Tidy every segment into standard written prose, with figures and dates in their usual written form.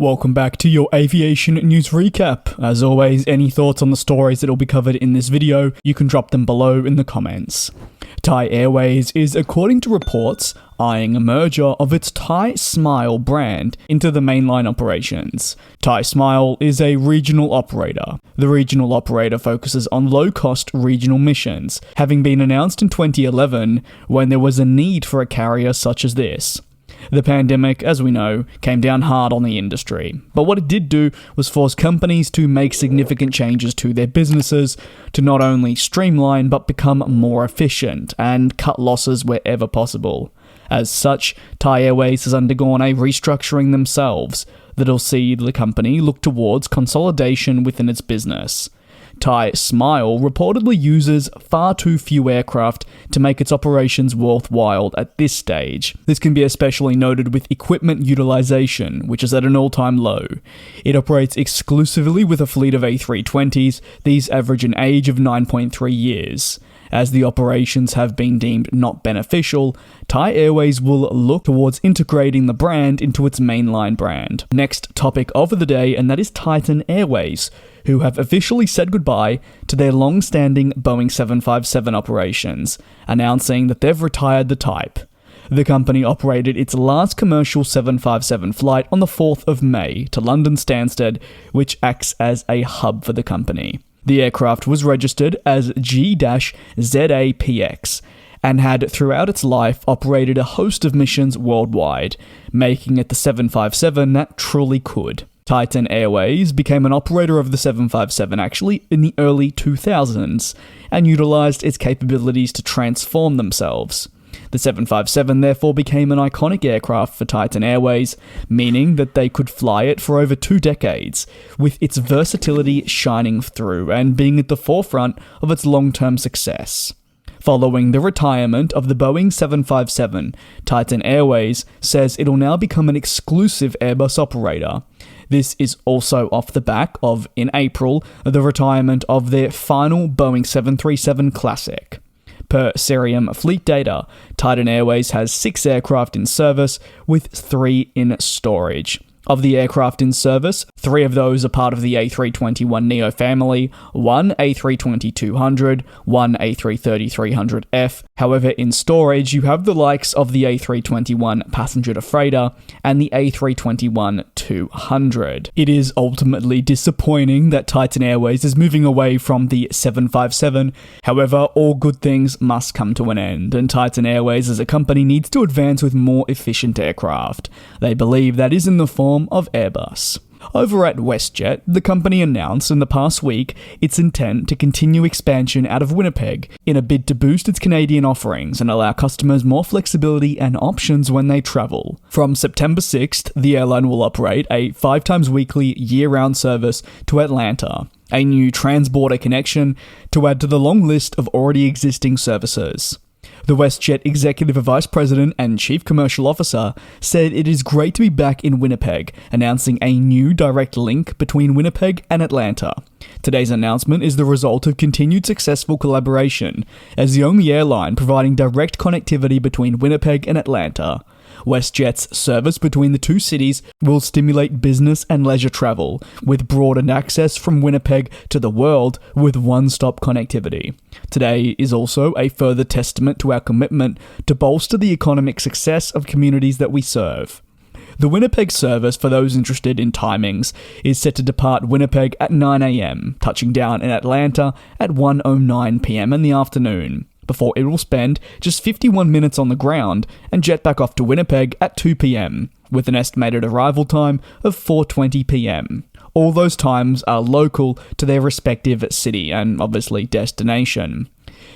Welcome back to your aviation news recap. As always, any thoughts on the stories that will be covered in this video, you can drop them below in the comments. Thai Airways is, according to reports, eyeing a merger of its Thai Smile brand into the mainline operations. Thai Smile is a regional operator. The regional operator focuses on low-cost regional missions, having been announced in 2011 when there was a need for a carrier such as this. The pandemic, as we know, came down hard on the industry, but what it did do was force companies to make significant changes to their businesses to not only streamline but become more efficient and cut losses wherever possible. As such, Thai Airways has undergone a restructuring themselves that'll see the company look towards consolidation within its business. Thai Smile reportedly uses far too few aircraft to make its operations worthwhile at this stage. This can be especially noted with equipment utilization, which is at an all-time low. It operates exclusively with a fleet of A320s, these average an age of 9.3 years. As the operations have been deemed not beneficial, Thai Airways will look towards integrating the brand into its mainline brand. Next topic of the day, and that is Titan Airways, who have officially said goodbye to their long-standing Boeing 757 operations, announcing that they've retired the type. The company operated its last commercial 757 flight on the 4th of May to London Stansted, which acts as a hub for the company. The aircraft was registered as G-ZAPX and had throughout its life operated a host of missions worldwide, making it the 757 that truly could. Titan Airways became an operator of the 757 actually in the early 2000s and utilized its capabilities to transform themselves. The 757 therefore became an iconic aircraft for Titan Airways, meaning that they could fly it for over 2 decades, with its versatility shining through and being at the forefront of its long-term success. Following the retirement of the Boeing 757, Titan Airways says it'll now become an exclusive Airbus operator. This is also off the back of, in April, the retirement of their final Boeing 737 Classic. Per Cerium fleet data, Titan Airways has 6 aircraft in service, with 3 in storage. Of the aircraft in service, 3 of those are part of the A321neo family, 1 A320-200, 1 A330-300F. However, in storage, you have the likes of the A321 passenger-to-freighter and the A321-200. It is ultimately disappointing that Titan Airways is moving away from the 757. However, all good things must come to an end, and Titan Airways as a company needs to advance with more efficient aircraft. They believe that is in the form of Airbus. Over at WestJet, the company announced in the past week its intent to continue expansion out of Winnipeg in a bid to boost its Canadian offerings and allow customers more flexibility and options when they travel. From September 6th, the airline will operate a 5 times weekly year-round service to Atlanta, a new transborder connection to add to the long list of already existing services. The WestJet Executive Vice President and Chief Commercial Officer said it is great to be back in Winnipeg, announcing a new direct link between Winnipeg and Atlanta. Today's announcement is the result of continued successful collaboration, as the only airline providing direct connectivity between Winnipeg and Atlanta. WestJet's service between the two cities will stimulate business and leisure travel, with broadened access from Winnipeg to the world with one-stop connectivity. Today is also a further testament to our commitment to bolster the economic success of communities that we serve. The Winnipeg service, for those interested in timings, is set to depart Winnipeg at 9 a.m, touching down in Atlanta at 1:09 p.m. in the afternoon, before it will spend just 51 minutes on the ground and jet back off to Winnipeg at 2 p.m, with an estimated arrival time of 4:20 p.m. All those times are local to their respective city and obviously destination.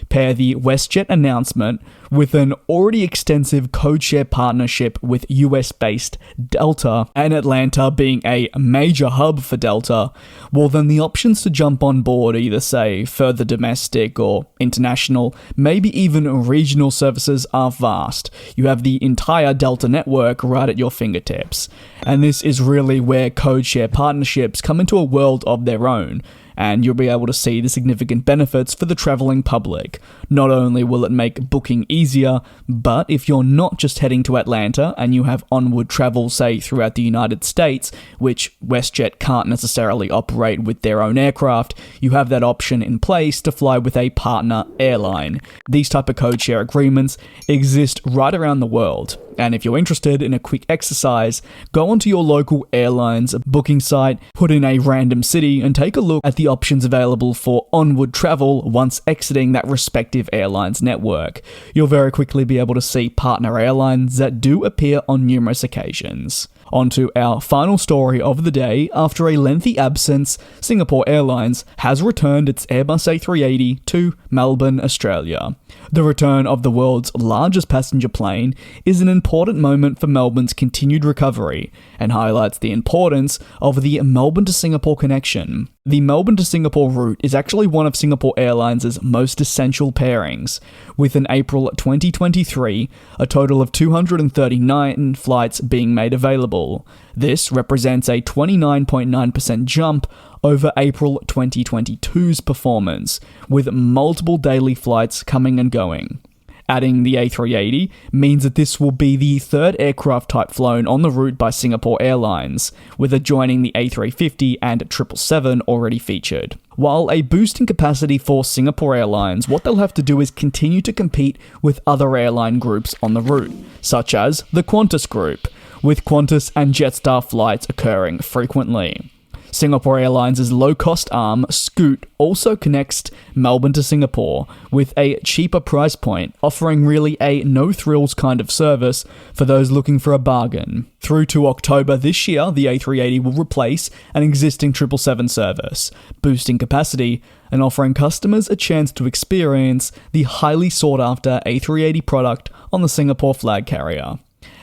Pair the WestJet announcement with an already extensive codeshare partnership with US-based Delta, and Atlanta being a major hub for Delta, well then the options to jump on board either say further domestic or international, maybe even regional services are vast. You have the entire Delta network right at your fingertips. And this is really where codeshare partnerships come into a world of their own, and you'll be able to see the significant benefits for the travelling public. Not only will it make booking easier, but if you're not just heading to Atlanta and you have onward travel, say, throughout the United States, which WestJet can't necessarily operate with their own aircraft, you have that option in place to fly with a partner airline. These type of codeshare agreements exist right around the world. And if you're interested in a quick exercise, go onto your local airline's booking site, put in a random city, and take a look at the options available for onward travel once exiting that respective airline's network. You'll very quickly be able to see partner airlines that do appear on numerous occasions. On to our final story of the day. After a lengthy absence, Singapore Airlines has returned its Airbus A380 to Melbourne, Australia. The return of the world's largest passenger plane is an important moment for Melbourne's continued recovery and highlights the importance of the Melbourne to Singapore connection. The Melbourne to Singapore route is actually one of Singapore Airlines' most essential pairings, with in April 2023 a total of 239 flights being made available. This represents a 29.9% jump over April 2022's performance, with multiple daily flights coming and going. Adding the A380 means that this will be the third aircraft type flown on the route by Singapore Airlines, with adjoining the A350 and 777 already featured. While a boost in capacity for Singapore Airlines, what they'll have to do is continue to compete with other airline groups on the route, such as the Qantas Group, with Qantas and Jetstar flights occurring frequently. Singapore Airlines' low-cost arm, Scoot, also connects Melbourne to Singapore with a cheaper price point, offering really a no-thrills kind of service for those looking for a bargain. Through to October this year, the A380 will replace an existing 777 service, boosting capacity and offering customers a chance to experience the highly sought-after A380 product on the Singapore flag carrier.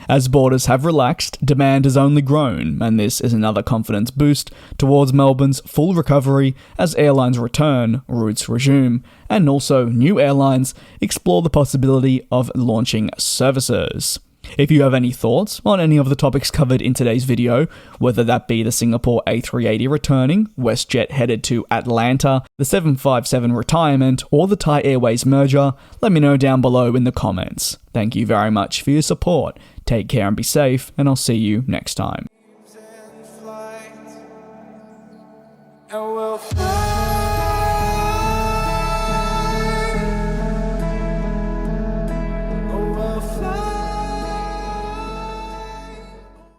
As borders have relaxed, demand has only grown, and this is another confidence boost towards Melbourne's full recovery as airlines return, routes resume, and also new airlines explore the possibility of launching services. If you have any thoughts on any of the topics covered in today's video, whether that be the Singapore A380 returning, WestJet headed to Atlanta, the 757 retirement, or the Thai Airways merger, let me know down below in the comments. Thank you very much for your support. Take care and be safe, and I'll see you next time.